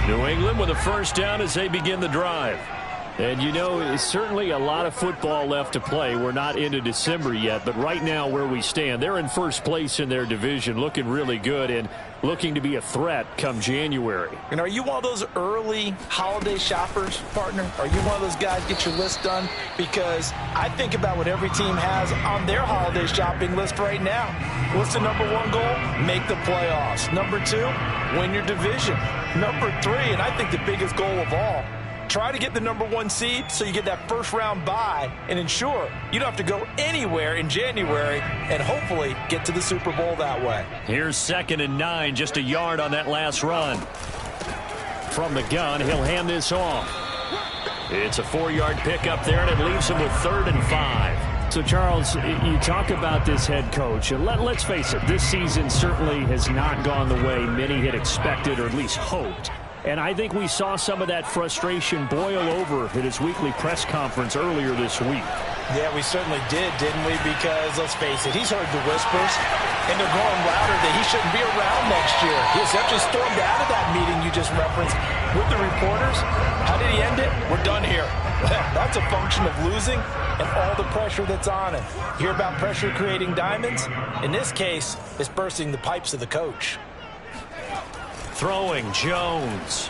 New England with a first down as they begin the drive. And, you know, it's certainly a lot of football left to play. We're not into December yet, but right now where we stand, they're in first place in their division, looking really good and looking to be a threat come January. And are you one of those early holiday shoppers, partner? Are you one of those guys get your list done? Because I think about what every team has on their holiday shopping list right now. What's the number one goal? Make the playoffs. Number two, win your division. Number three, and I think the biggest goal of all, try to get the number one seed so you get that first round bye and ensure you don't have to go anywhere in January and hopefully get to the Super Bowl that way. Here's 2nd and 9, just a yard on that last run. From the gun, he'll hand this off. It's a 4-yard pickup there, and it leaves him with 3rd and 5. So, Charles, you talk about this head coach. Let's face it, this season certainly has not gone the way many had expected or at least hoped. And I think we saw some of that frustration boil over at his weekly press conference earlier this week. Yeah, we certainly did, didn't we? Because, let's face it, he's heard the whispers, and they're growing louder that he shouldn't be around next year. He essentially stormed out of that meeting you just referenced with the reporters. How did he end it? We're done here. That's a function of losing and all the pressure that's on him. Hear about pressure creating diamonds? In this case, it's bursting the pipes of the coach. Throwing Jones.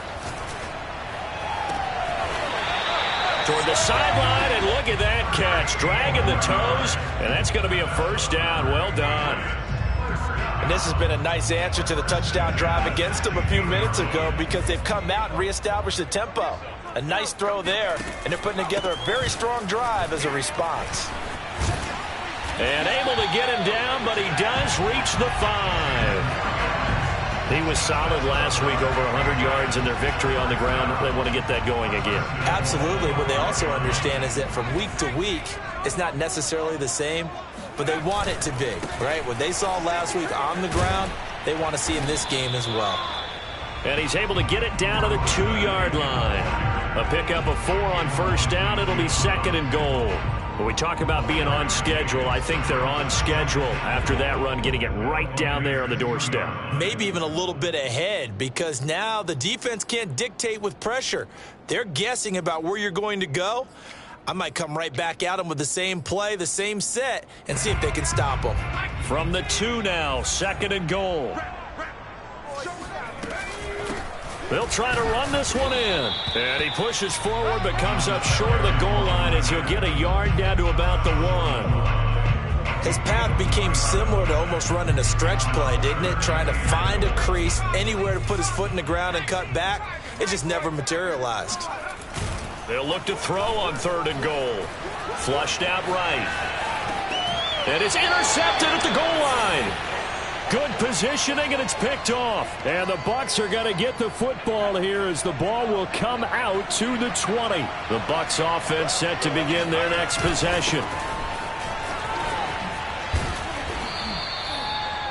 Toward the sideline, and look at that catch. Dragging the toes, and that's going to be a first down. Well done. And this has been a nice answer to the touchdown drive against them a few minutes ago because they've come out and reestablished the tempo. A nice throw there, and they're putting together a very strong drive as a response. And able to get him down, but he does reach the 5. He was solid last week, over 100 yards in their victory on the ground. They want to get that going again. Absolutely. What they also understand is that from week to week, it's not necessarily the same, but they want it to be, right? What they saw last week on the ground, they want to see in this game as well. And he's able to get it down to the 2-yard line. A pickup of 4 on first down. It'll be 2nd and goal. When we talk about being on schedule, I think they're on schedule after that run, getting it right down there on the doorstep. Maybe even a little bit ahead because now the defense can't dictate with pressure. They're guessing about where you're going to go. I might come right back at them with the same play, the same set, and see if they can stop them. From the 2 now, 2nd and goal. They'll try to run this one in. And he pushes forward but comes up short of the goal line as he'll get a yard down to about the 1. His path became similar to almost running a stretch play, didn't it? Trying to find a crease, anywhere to put his foot in the ground and cut back. It just never materialized. They'll look to throw on 3rd and goal. Flushed out right. And it's intercepted at the goal line. Good positioning, and it's picked off. And the Bucs are going to get the football here as the ball will come out to the 20. The Bucs offense set to begin their next possession.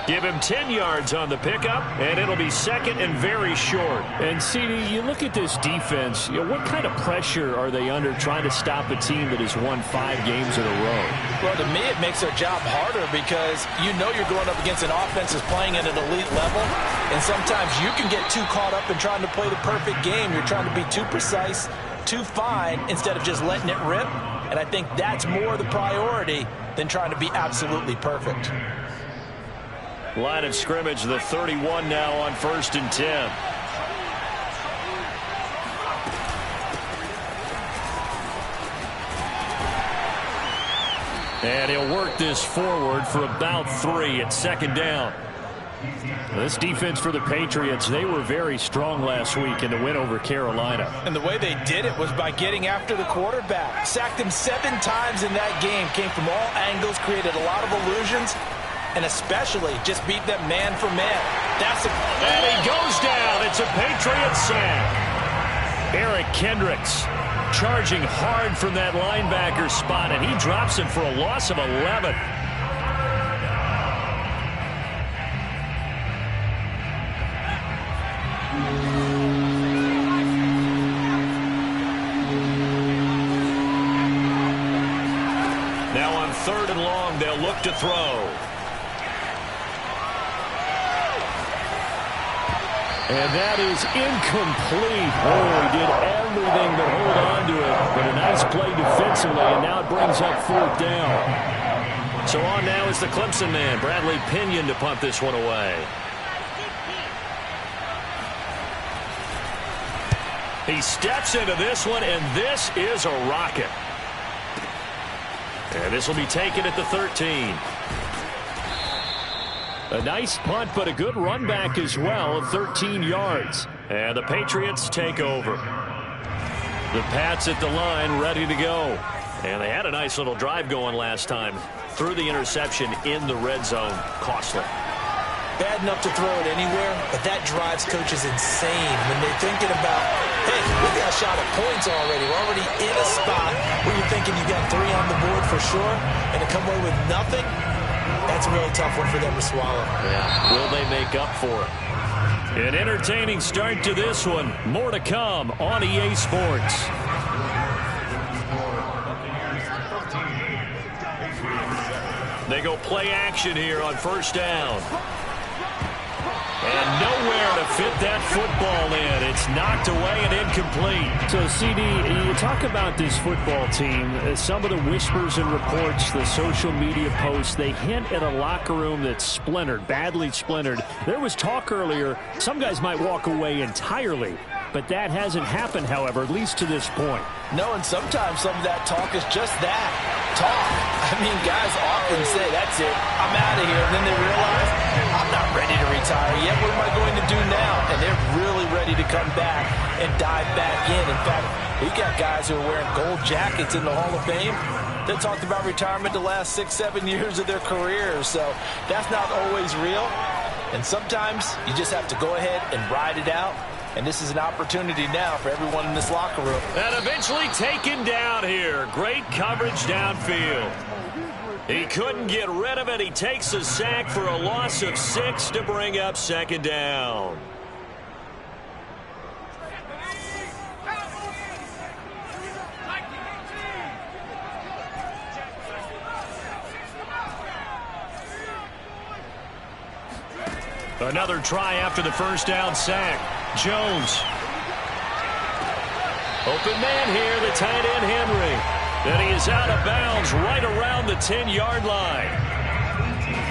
Give him 10 yards on the pickup, and it'll be 2nd and very short. And, CD, you look at this defense, what kind of pressure are they under trying to stop a team that has won 5 games in a row? Well, to me, it makes their job harder because you know you're going up against an offense that's playing at an elite level, and sometimes you can get too caught up in trying to play the perfect game. You're trying to be too precise, too fine, instead of just letting it rip, and I think that's more the priority than trying to be absolutely perfect. Line of scrimmage, the 31 now on 1st and 10. And he'll work this forward for about 3 at 2nd down. This defense for the Patriots, they were very strong last week in the win over Carolina. And the way they did it was by getting after the quarterback. Sacked him 7 times in that game. Came from all angles, created a lot of illusions, and especially just beat them man for man. And he goes down. It's a Patriot sack. Eric Kendricks charging hard from that linebacker spot, and he drops him for a loss of 11. Now on 3rd and long, they'll look to throw. And that is incomplete. Oh, he did everything but hold on to it. But a nice play defensively, and now it brings up 4th down. So on now is the Clemson man, Bradley Pinion, to punt this one away. He steps into this one, and this is a rocket. And this will be taken at the 13. A nice punt, but a good run back as well of 13 yards. And the Patriots take over. The Pats at the line, ready to go. And they had a nice little drive going last time. Threw the interception in the red zone. Costly. Bad enough to throw it anywhere, but that drives coaches insane when they're thinking about, hey, we got a shot at points already. We're already in a spot where you're thinking you got 3 on the board for sure, and to come away with nothing, that's a real tough one for them to swallow. Yeah. Will they make up for it? An entertaining start to this one. More to come on EA Sports. They go play action here on 1st down. And nowhere to fit that football in. It's knocked away and incomplete. So, CD, you talk about this football team. Some of the whispers and reports, the social media posts, they hint at a locker room that's splintered, badly splintered. There was talk earlier, some guys might walk away entirely. But that hasn't happened, however, at least to this point. No, and sometimes some of that talk is just that, talk. I mean, guys often say, that's it, I'm out of here. And then they realize, I'm not ready to retire yet. What am I going to do now? And they're really ready to come back and dive back in. In fact, we got guys who are wearing gold jackets in the Hall of Fame that talked about retirement the last 6-7 years of their careers. So that's not always real. And sometimes you just have to go ahead and ride it out. And this is an opportunity now for everyone in this locker room. And eventually taken down here. Great coverage downfield. He couldn't get rid of it. He takes a sack for a loss of 6 to bring up 2nd down. Another try after the 1st down sack. Jones. Open man here, the tight end Henry. And he is out of bounds right around the 10-yard line.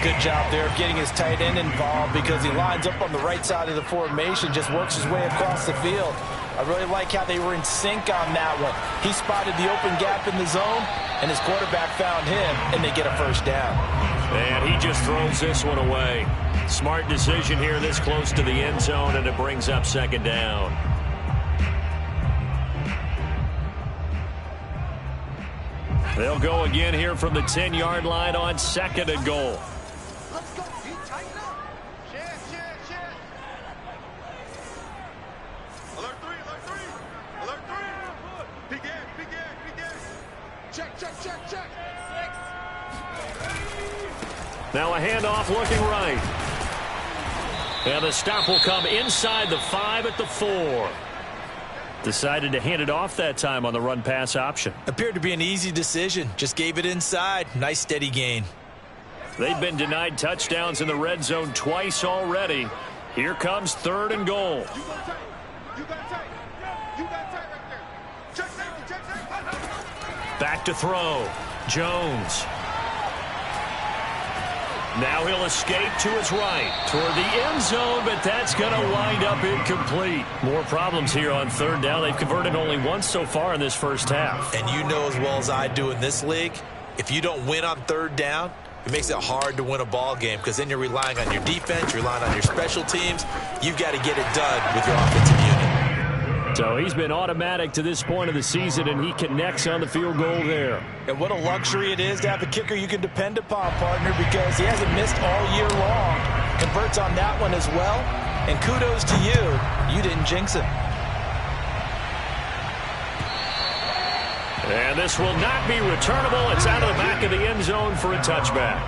Good job there of getting his tight end involved because he lines up on the right side of the formation, just works his way across the field. I really like how they were in sync on that one. He spotted the open gap in the zone, and his quarterback found him, and they get a 1st down. And he just throws this one away. Smart decision here this close to the end zone, and it brings up 2nd down. They'll go again here from the 10-yard line on 2nd and goal. Let's go. Tighten up. Share. Alert 3. Alert 3. Begin. Check. Now a handoff looking right. And the stop will come inside the 5 at the 4. Decided to hand it off that time on the run-pass option. Appeared to be an easy decision. Just gave it inside. Nice steady gain. They've been denied touchdowns in the red zone twice already. Here comes 3rd and goal. You got tight right there. Check safety. Back to throw. Jones. Now he'll escape to his right toward the end zone, but that's going to wind up incomplete. More problems here on 3rd down. They've converted only once so far in this 1st half. And you know as well as I do in this league, if you don't win on 3rd down, it makes it hard to win a ball game because then you're relying on your defense, you're relying on your special teams. You've got to get it done with your offensive unit. So he's been automatic to this point of the season, and he connects on the field goal there. And what a luxury it is to have a kicker you can depend upon, partner, because he hasn't missed all year long. Converts on that one as well. And kudos to you. You didn't jinx him. And this will not be returnable. It's out of the back of the end zone for a touchback.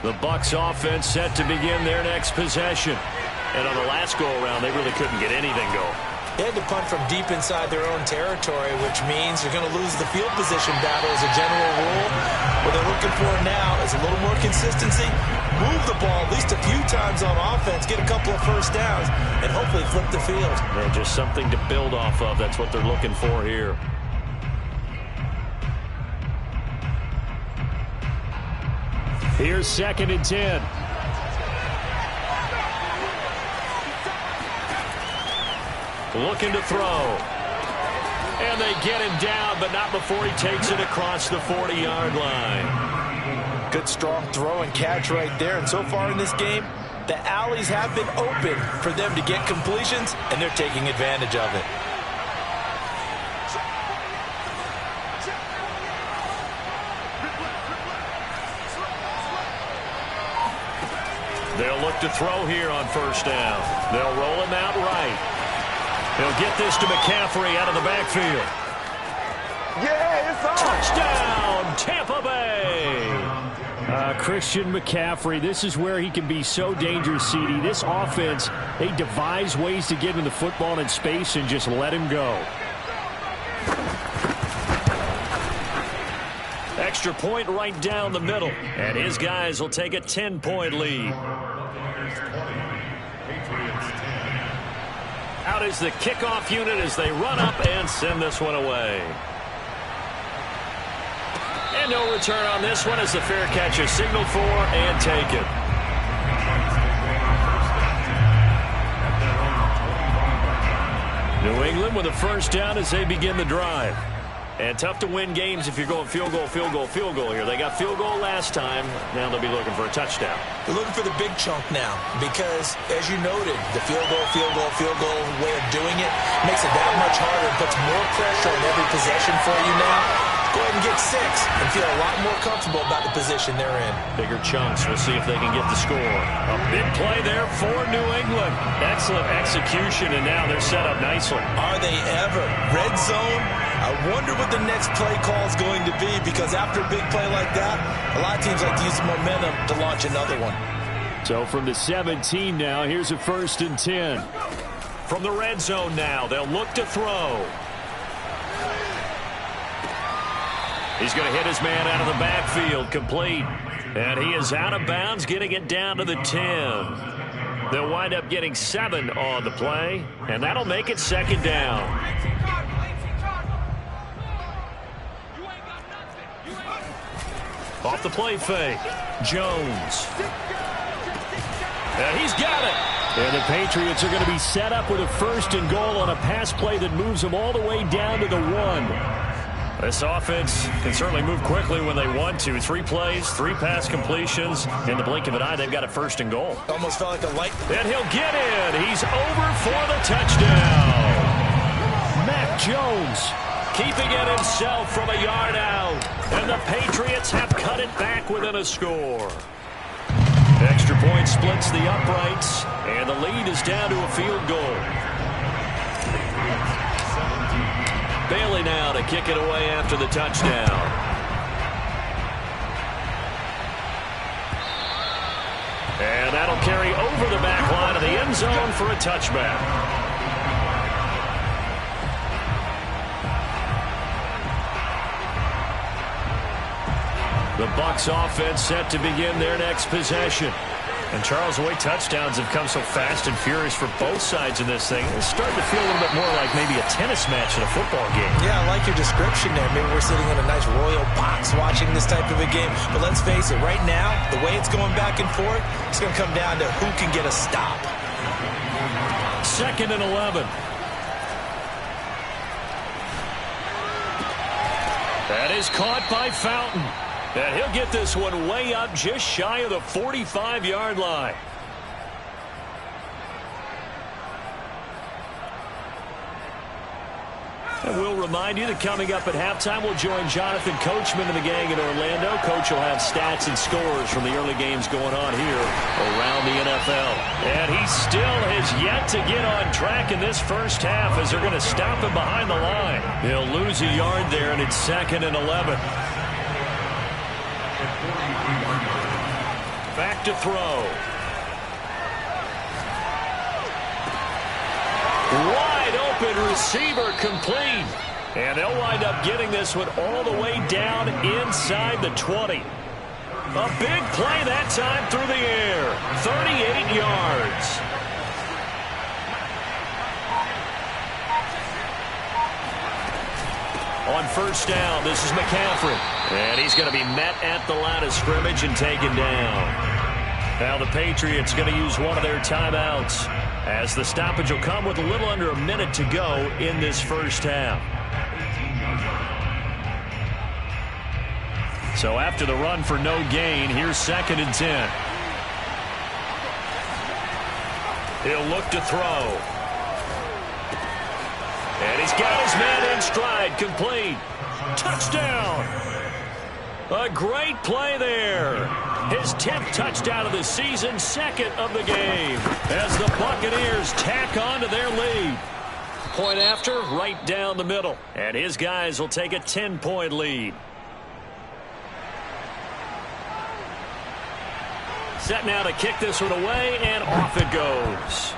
The Bucs offense set to begin their next possession. And on the last go-around, they really couldn't get anything going. They had to punt from deep inside their own territory, which means you're going to lose the field position battle as a general rule. What they're looking for now is a little more consistency, move the ball at least a few times on offense, get a couple of first downs, and hopefully flip the field. Yeah, just something to build off of. That's what they're looking for here. Here's 2nd and 10. Looking to throw. And they get him down, but not before he takes it across the 40-yard line. Good, strong throw and catch right there. And so far in this game, the alleys have been open for them to get completions, and they're taking advantage of it. They'll look to throw here on 1st down. They'll roll him out right. He'll get this to McCaffrey out of the backfield. Yeah, it's on. Touchdown, Tampa Bay. Christian McCaffrey, this is where he can be so dangerous, CD. This offense, they devise ways to get him the football in space and just let him go. Extra point right down the middle. And his guys will take a 10-point lead. Out is the kickoff unit as they run up and send this one away. And no return on this one as the fair catch is signaled for and taken. New England with a 1st down as they begin the drive. And tough to win games if you're going field goal, field goal, field goal here. They got field goal last time. Now they'll be looking for a touchdown. They're looking for the big chunk now because, as you noted, the field goal way of doing it makes it that much harder and puts more pressure on every possession for you now. Go ahead and get 6 and feel a lot more comfortable about the position they're in. Bigger chunks. We'll see if they can get the score. A big play there for New England. Excellent execution, and now they're set up nicely. Are they ever? Red zone? I wonder what the next play call is going to be because after a big play like that, a lot of teams like to use the momentum to launch another one. So from the 17 now, here's a 1st and 10. From the red zone now, they'll look to throw. He's going to hit his man out of the backfield, complete. And he is out of bounds, getting it down to the 10. They'll wind up getting 7 on the play, and that'll make it 2nd down. Off the play fake, Jones. And he's got it. And the Patriots are going to be set up with a 1st and goal on a pass play that moves them all the way down to the 1. This offense can certainly move quickly when they want to. 3 plays, 3 pass completions. In the blink of an eye, they've got a 1st and goal. Almost felt like a light. And he'll get in. He's over for the touchdown. Mac Jones keeping it himself from a yard out. And the Patriots have cut it back within a score. Extra point splits the uprights. And the lead is down to a field goal. Bailey now to kick it away after the touchdown. And that'll carry over the back line of the end zone for a touchback. The Bucs offense set to begin their next possession. And Charles, the way touchdowns have come so fast and furious for both sides of this thing, it's starting to feel a little bit more like maybe a tennis match in a football game. Yeah, I like your description there. Maybe we're sitting in a nice royal box watching this type of a game. But let's face it, right now, the way it's going back and forth, it's going to come down to who can get a stop. 2nd and 11. That is caught by Fountain. And he'll get this one way up just shy of the 45-yard line. And we'll remind you that coming up at halftime, we'll join Jonathan Coachman and the gang in Orlando. Coach will have stats and scores from the early games going on here around the NFL. And he still has yet to get on track in this first half as they're going to stop him behind the line. He'll lose a yard there, and it's 2nd and 11. Back to throw. Wide open. open receiver complete. And they'll wind up getting this one all the way down inside the 20. A big play that time through the air. 38 yards. On first down, this is McCaffrey. And he's going to be met at the line of scrimmage and taken down. Now the Patriots going to use one of their timeouts, as the stoppage will come with a little under a minute to go in this first half. So after the run for no gain, here's 2nd and 10. He'll look to throw. And he's got his man in stride, complete. Touchdown. A great play there. His 10th touchdown of the season, 2nd of the game, as the Buccaneers tack on to their lead. Point after, right down the middle. And his guys will take a 10-point lead. Set now to kick this one away, and off it goes.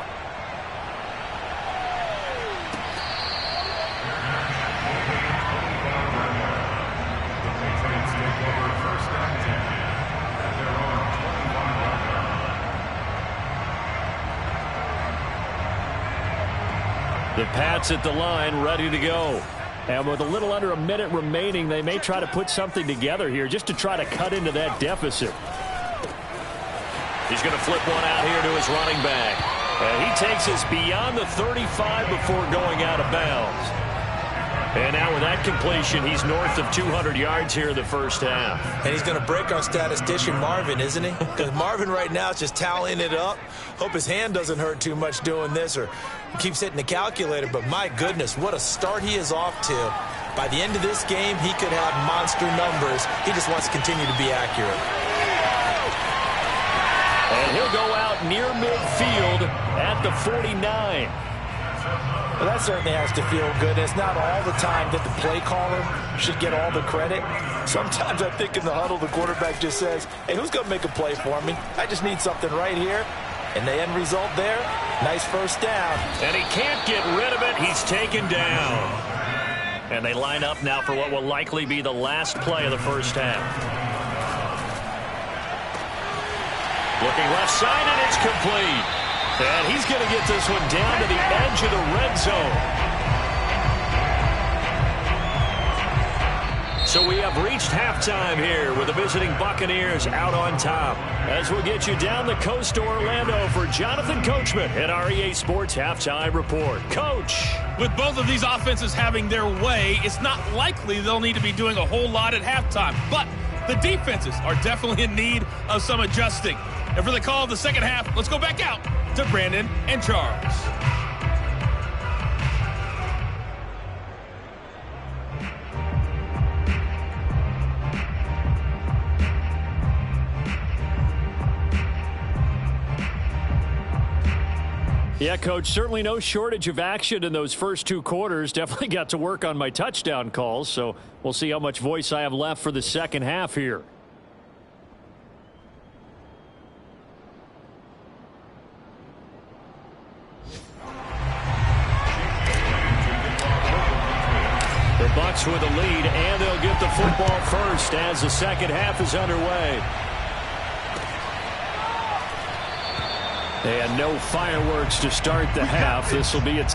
The Pats at the line, ready to go. And with a little under a minute remaining, they may try to put something together here just to try to cut into that deficit. He's going to flip one out here to his running back. And he takes us beyond the 35 before going out of bounds. And now with that completion, he's north of 200 yards here in the first half. And he's going to break our statistician Marvin, isn't he? Because Marvin right now is just tallying it up. Hope his hand doesn't hurt too much doing this, or he keeps hitting the calculator. But my goodness, what a start he is off to. By the end of this game, he could have monster numbers. He just wants to continue to be accurate. And he'll go out near midfield at the 49. Well, that certainly has to feel good. It's not all the time that the play caller should get all the credit. Sometimes I think in the huddle, the quarterback just says, hey, who's going to make a play for me? I just need something right here. And the end result there, nice first down. And he can't get rid of it. He's taken down. And they line up now for what will likely be the last play of the first half. Looking left side, and it's complete. And he's going to get this one down to the edge of the red zone. So we have reached halftime here with the visiting Buccaneers out on top. As we'll get you down the coast to Orlando for Jonathan Coachman at our EA Sports Halftime Report. Coach. With both of these offenses having their way, it's not likely they'll need to be doing a whole lot at halftime. But the defenses are definitely in need of some adjusting. And for the call of the second half, let's go back out to Brandon and Charles. Yeah, Coach, certainly no shortage of action in those first two quarters. Definitely got to work on my touchdown calls, so we'll see how much voice I have left for the second half here. The Bucs with a lead, and they'll get the football first as the second half is underway. And no fireworks to start the half. This will be its